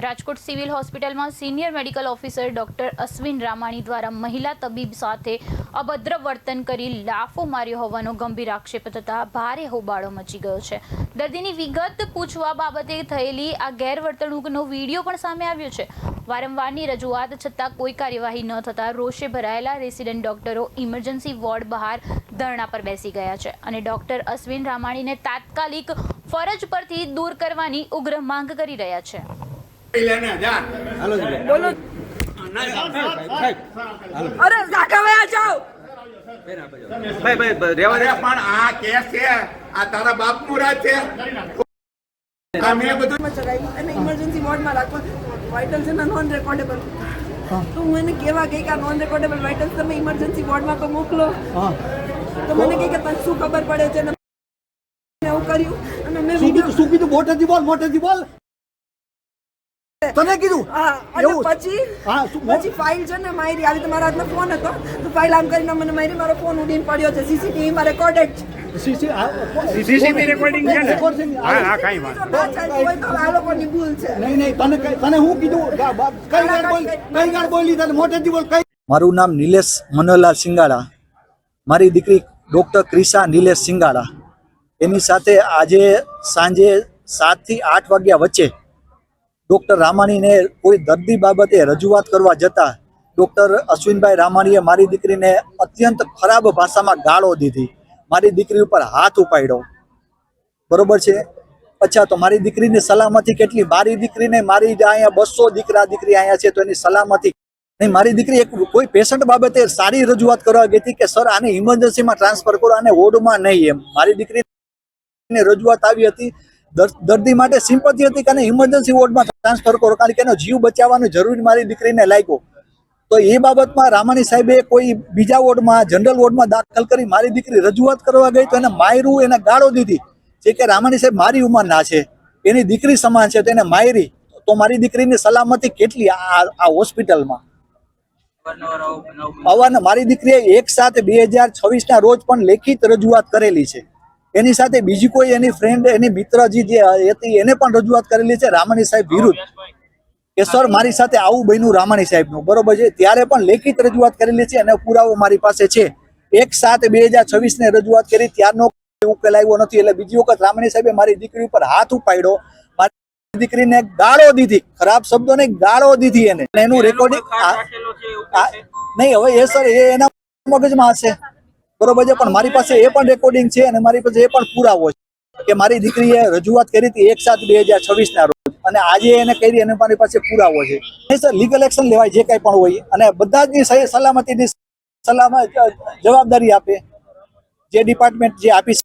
Rajkot civil હોસ્પિટલમાં senior medical officer doctor Ashwin Ramani દ્વારા મહિલા તબીબ સાથે અભદ્ર વર્તન કરી લાફો માર્યો હોવાનો ગંભીર આક્ષેપ થતાં ભારે હોબાળો મચી ગયો છે। દર્દીની વિગત પૂછવા બાબતે થયેલી આ ગેરવર્તણૂકનો વિડીયો પણ સામે આવ્યો છે। વારંવારની રજૂઆત છતાં કોઈ કાર્યવાહી ન થતાં રોષે ભરાયેલા રેસિડેન્ટ ડોક્ટરો ઇમરજન્સી વોર્ડ બહાર ધરણા પર બેસી ગયા છે અને ડોક્ટર અશ્વિન રામાણીને તાત્કાલિક ફરજ પરથી દૂર કરવાની ઉગ્ર માંગ કરી રહ્યા છે। अरे जागा में आ जाओ भाई भाई रेवा रे पण आ केस છે આ તારા બાપનું રાજ છે આ મે બધું ચગાવી અને ઇમરજન્સી વોર્ડ માં રાખો વાઇટલ છે નોન રેકોર્ડેબલ તો હું એને કેવા ગઈ કે નોન રેકોર્ડેબલ વાઇટલ તમે ઇમરજન્સી વોર્ડ માં તો મોકલો તો મને કહે કે તને શું ખબર પડે છે ને એવું કર્યું અને મેં વિડિયો શું કીધું મોટેથી બોલ તને કીધું હા અને પછી ફાઇલ છે ને મારી આવી તમારા હાથમાં ફોન હતો તો ફાઇલ આમ કરીને મને મારી મારો ફોન ઉડીને પડ્યો છે સીસીટીવી માં રેકોર્ડેડ છે સીસીટીવી રેકોર્ડિંગ છે ને હા હા કાઈ વાત ના ચાલતું હોય તો આ લોકોની ભૂલ છે નહીં તને હું કીધું કઈ ગાળ બોલી તને મોટેથી બોલ કઈ। મારું નામ નિલેશ મનોહરલાલ સિંગાડા, મારી દીકરી ડોક્ટર ક્રિશા નિલેશ સિંગાડા, એની સાથે આજે સાંજે 7 થી 8 વાગ્યા વચ્ચે ડોક્ટર રામાણીને કોઈ દર્દી બાબતે રજૂઆત કરવા જતા ડોક્ટર અશ્વિનભાઈ રામાણીએ મારી દીકરીને અત્યંત ખરાબ ભાષામાં ગાળો દીધી, મારી દીકરી ઉપર હાથ ઉપાડ્યો, બરોબર છે। અચ્છા, તો મારી દીકરીની સલામતી કેટલી? મારી દીકરીને મારી અહીંયા 200 દીકરા દીકરી અહીંયા છે તો એની સલામતી નહીં। મારી દીકરી એક કોઈ પેશન્ટ બાબતે સારી રજૂઆત કરવા ગઈ હતી કે સર આને ઇમરજન્સીમાં ટ્રાન્સફર કરો, આને વોર્ડમાં નહીં, એમ મારી દીકરીને રજૂઆત આવી હતી। દર્દી માટે સિમ્પથી હતી કે ઇમરજન્સી વોર્ડમાં ટ્રાન્સફર કરો કારણ કે એનો જીવ બચાવવાનું જરૂરી મારી દીકરીને લાગ્યો। તો એ બાબતમાં રામાણી સાહેબે કોઈ બીજા વોર્ડમાં જનરલ વોર્ડમાં દાખલ કરી મારી દીકરી રજૂઆત કરવા ગઈ તો એને માર્યું, એને ગાળો દીધી જે કે રામાણી સાહેબ મારી ઉંમરના છે, એની દીકરી સમાન છે તો એને મારી, તો મારી દીકરીની સલામતી કેટલી આ હોસ્પિટલમાં? મારી દીકરીએ 1/7/2026 ના રોજ પણ લેખિત રજૂઆત કરેલી છે, એની સાથે બીજી કોઈ એની ફ્રેન્ડ એની મિત્રજી જે હતી એને પણ રજૂઆત કરેલી છે રામાણી સાહેબ વિરુદ્ધ કે સર મારી સાથે આવું બન્યું રામાણી સાહેબનું, બરોબર છે, ત્યારે પણ લેખિત રજૂઆત કરેલી છે અને પુરાવો મારી પાસે છે। 1/7/2026 ને રજૂઆત કરી ત્યારનો ઉકેલ આવ્યો નથી, એટલે બીજી વખત રામાણી સાહેબે મારી દીકરી ઉપર હાથ ઉપાડ્યો, મારી દીકરીને ગાળો દીધી, ખરાબ શબ્દોને ગાળો દીધી એને, એનું રેકોર્ડિંગ નહીં હવે એ સર એ એના મગજમાં હશે, બરોબર છે, પણ મારી પાસે એ પણ રેકોર્ડિંગ છે અને મારી પાસે એ પણ પુરાવો છે કે મારી દીકરીએ રજૂઆત કરી હતી 1/7/2026 ના રોજ અને આજે એને કરી અને મારી પાસે પુરાવો છે। નહીં સર, લીગલ એક્શન લેવાય જે કંઈ પણ હોય અને બધા જ સલામતીની જવાબદારી આપે જે ડિપાર્ટમેન્ટ જે આપી